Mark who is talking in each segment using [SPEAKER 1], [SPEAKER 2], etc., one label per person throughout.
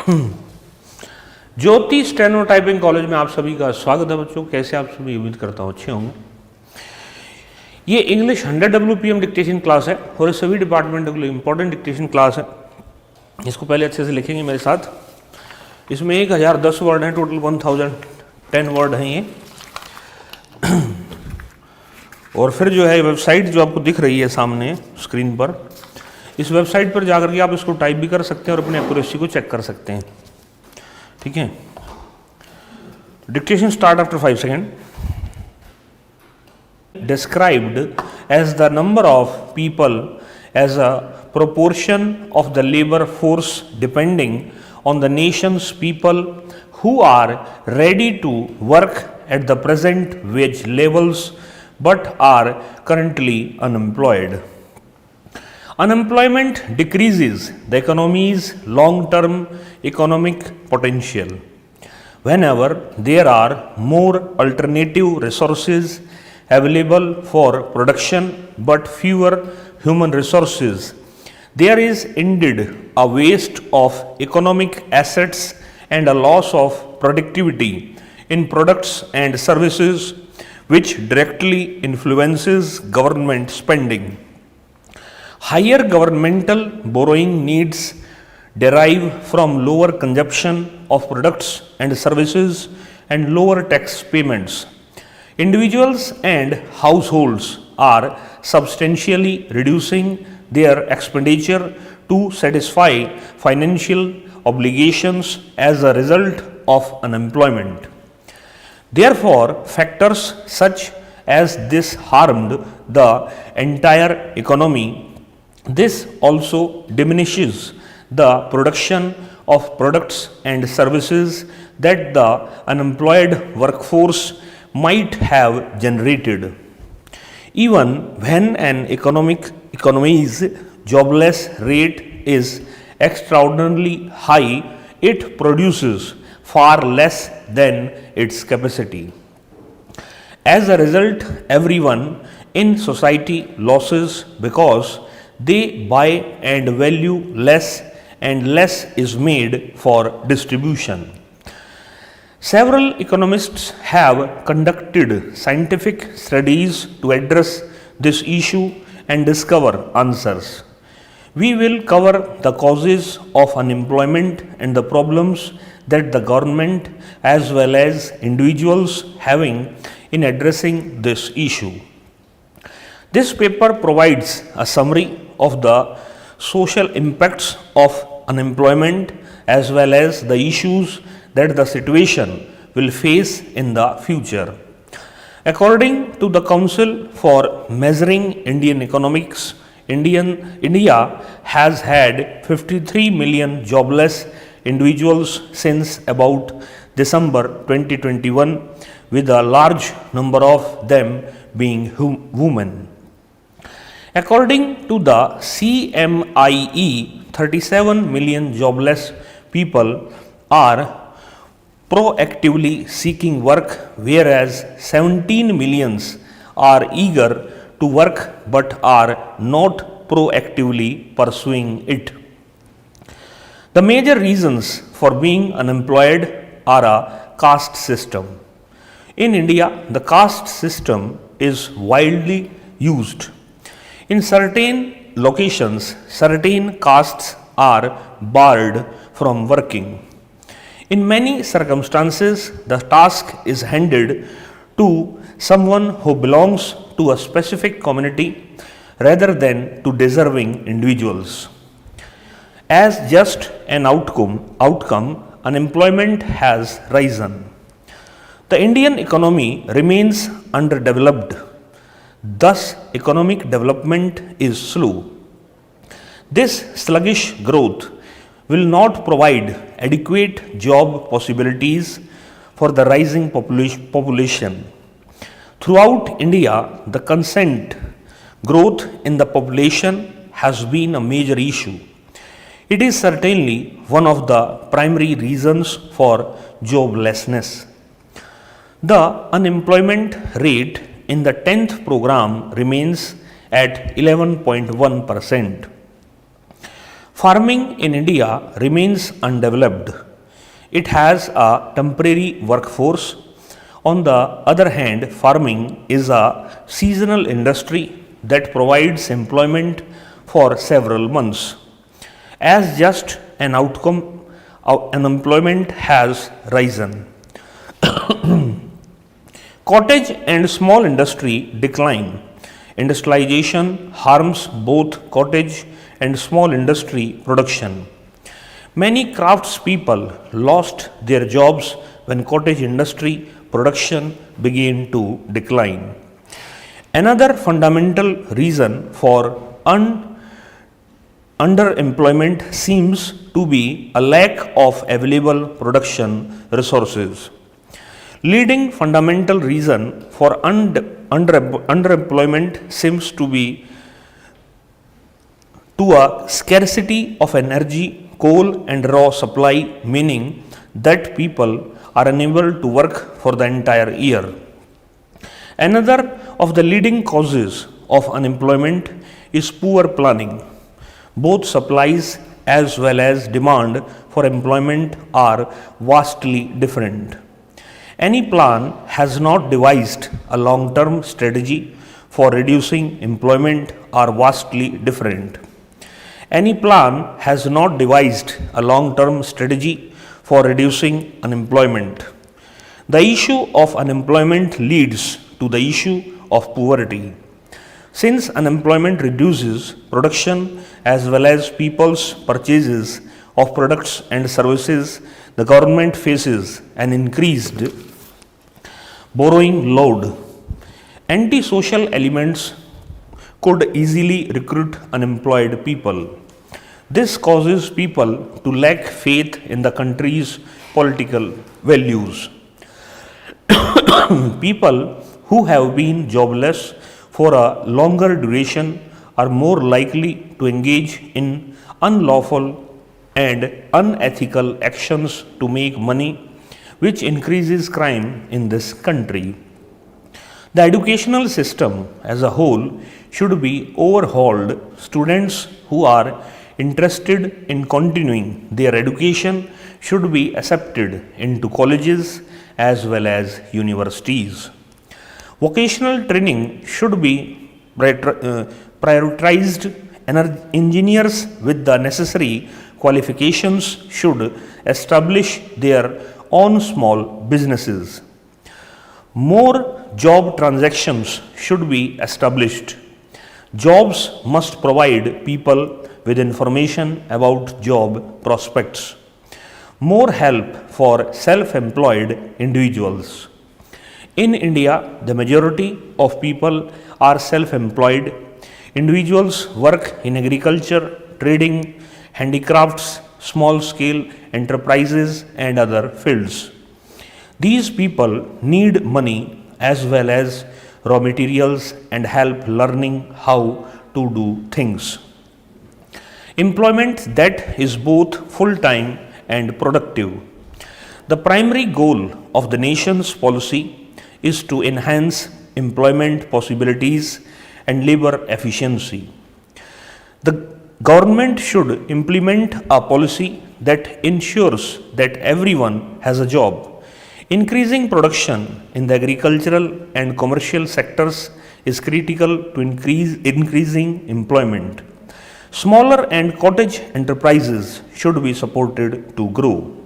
[SPEAKER 1] ज्योति steno typing college में आप सभी का स्वागत है बच्चों। कैसे आप सभी, उम्मीद करता हूँ अच्छे होंगे। ये इंग्लिश 100 WPM डिक्टेशन क्लास है और ये सभी डिपार्टमेंट के लिए इंपॉर्टेंट डिक्टेशन क्लास है। इसको पहले अच्छे से लिखेंगे मेरे साथ। इसमें 1010 वर्ड हैं, टोटल 1010 वर्ड हैं ये। और फिर जो है वेबसाइट जो आपको दिख रही है सामने स्क्रीन पर, इस वेबसाइट पर जाकर के आप इसको टाइप भी कर सकते हैं और अपने एक्यूरेसी को चेक कर सकते हैं। ठीक है, dictation start after 5 second. Described as the number of people as a proportion of the labor force depending on the nation's people who are ready to work at the present wage levels but are currently unemployed. Unemployment decreases the economy's long-term economic potential. Whenever there are more alternative resources available for production but fewer human resources, there is indeed a waste of economic assets and a loss of productivity in products and services, which directly influences government spending. Higher governmental borrowing needs derive from lower consumption of products and services and lower tax payments. Individuals and households are substantially reducing their expenditure to satisfy financial obligations as a result of unemployment. Therefore, factors such as this harmed the entire economy. This also diminishes the production of products and services that the unemployed workforce might have generated. Even when an economy's jobless rate is extraordinarily high, it produces far less than its capacity. As a result, everyone in society loses because they buy and value less, and less is made for distribution. Several economists have conducted scientific studies to address this issue and discover answers. We will cover the causes of unemployment and the problems that the government as well as individuals having in addressing this issue. This paper provides a summary of the social impacts of unemployment as well as the issues that the situation will face in the future. According to the Council for Measuring Indian Economics, India has had 53 million jobless individuals since about December 2021, with a large number of them being women. According to the CMIE, 37 million jobless people are proactively seeking work, whereas 17 millions are eager to work but are not proactively pursuing it. The major reasons for being unemployed are a caste system. In India, the caste system is widely used. In certain locations, certain castes are barred from working. In many circumstances, the task is handed to someone who belongs to a specific community rather than to deserving individuals. As just an outcome, unemployment has risen. The Indian economy remains underdeveloped. Thus, economic development is slow. This sluggish growth will not provide adequate job possibilities for the rising population. Throughout India, the constant growth in the population has been a major issue. It is certainly one of the primary reasons for joblessness. The unemployment rate in the 10th program remains at 11.1%. Farming in India remains undeveloped. It has a temporary workforce. On the other hand, farming is a seasonal industry that provides employment for several months. As just an outcome, unemployment has risen. Cottage and small industry decline. Industrialization harms both cottage and small industry production. Many craftspeople lost their jobs when cottage industry production began to decline. Another fundamental reason for underemployment seems to be a lack of available production resources. Leading fundamental reason for underemployment seems to be a scarcity of energy, coal and raw supply, meaning that people are unable to work for the entire year. Another of the leading causes of unemployment is poor planning. Both supplies as well as demand for employment are vastly different. Any plan has not devised a long-term strategy for reducing employment are vastly different. Any plan has not devised a long-term strategy for reducing unemployment. The issue of unemployment leads to the issue of poverty. Since unemployment reduces production as well as people's purchases of products and services, the government faces an increased borrowing load. Antisocial elements could easily recruit unemployed people. This causes people to lack faith in the country's political values. People who have been jobless for a longer duration are more likely to engage in unlawful and unethical actions to make money, which increases crime in this country. The educational system as a whole should be overhauled. Students who are interested in continuing their education should be accepted into colleges as well as universities. Vocational training should be prioritized. Engineers with the necessary qualifications should establish their own small businesses. More job transactions should be established. Jobs must provide people with information about job prospects. More help for self-employed individuals. In India, the majority of people are self-employed. Individuals work in agriculture, trading, handicrafts, small-scale enterprises and other fields. These people need money as well as raw materials and help learning how to do things. Employment that is both full-time and productive. The primary goal of the nation's policy is to enhance employment possibilities and labor efficiency. The government should implement a policy that ensures that everyone has a job. Increasing production in the agricultural and commercial sectors is critical to increasing employment. Smaller and cottage enterprises should be supported to grow.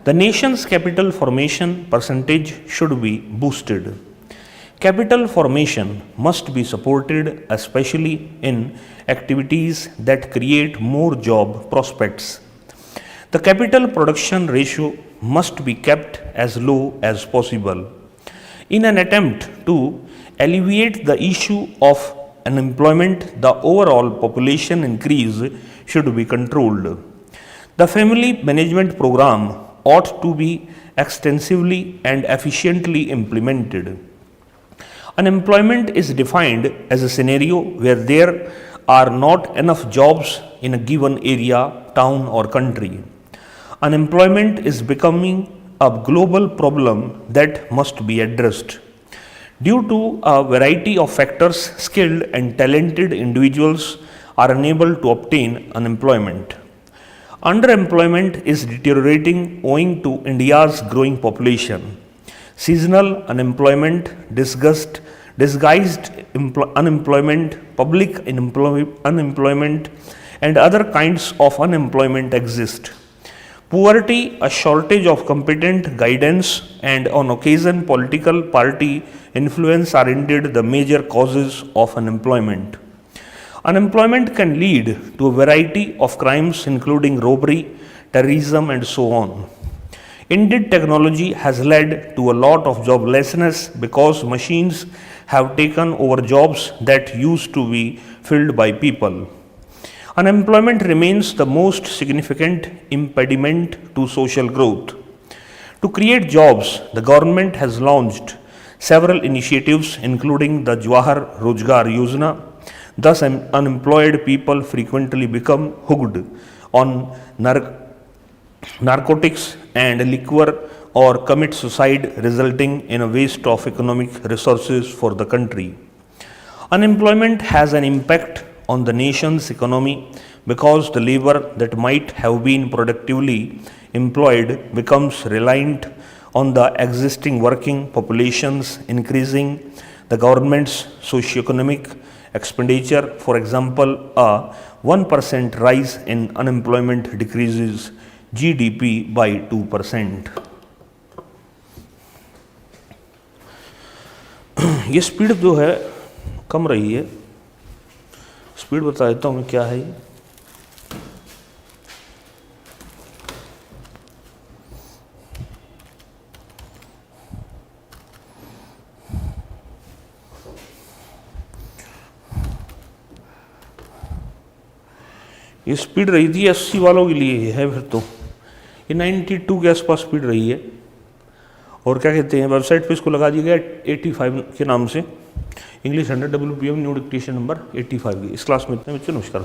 [SPEAKER 1] The nation's capital formation percentage should be boosted. Capital formation must be supported, especially in activities that create more job prospects. The capital production ratio must be kept as low as possible. In an attempt to alleviate the issue of unemployment, the overall population increase should be controlled. The family management program ought to be extensively and efficiently implemented. Unemployment is defined as a scenario where there are not enough jobs in a given area, town or country. Unemployment is becoming a global problem that must be addressed. Due to a variety of factors, skilled and talented individuals are unable to obtain unemployment. Underemployment is deteriorating owing to India's growing population. Seasonal unemployment, disguised unemployment, public unemployment, and other kinds of unemployment exist. Poverty, a shortage of competent guidance, and on occasion political party influence are indeed the major causes of unemployment. Unemployment can lead to a variety of crimes including robbery, terrorism, and so on. Indeed, technology has led to a lot of joblessness because machines have taken over jobs that used to be filled by people. Unemployment remains the most significant impediment to social growth. To create jobs, the government has launched several initiatives including the Jawahar Rozgar Yojana. Thus, unemployed people frequently become hooked on narcotics and liquor or commit suicide, resulting in a waste of economic resources for the country. Unemployment has an impact on the nation's economy because the labor that might have been productively employed becomes reliant on the existing working populations, increasing the government's socio-economic expenditure. For example, a 1% rise in unemployment decreases GDP by 2%. ये speed जो है कम रही है, speed बता देता हूँ मैं क्या है। ये स्पीड रही थी 80 वालों के लिए है, फिर तो ये 92 के आसपास स्पीड रही है। और क्या कहते हैं, वेबसाइट पे इसको लगा दिया गया 85 के नाम से, English 100 WPM new dictation number 85 की। इस क्लास में इतने बच्चों, नमस्कार।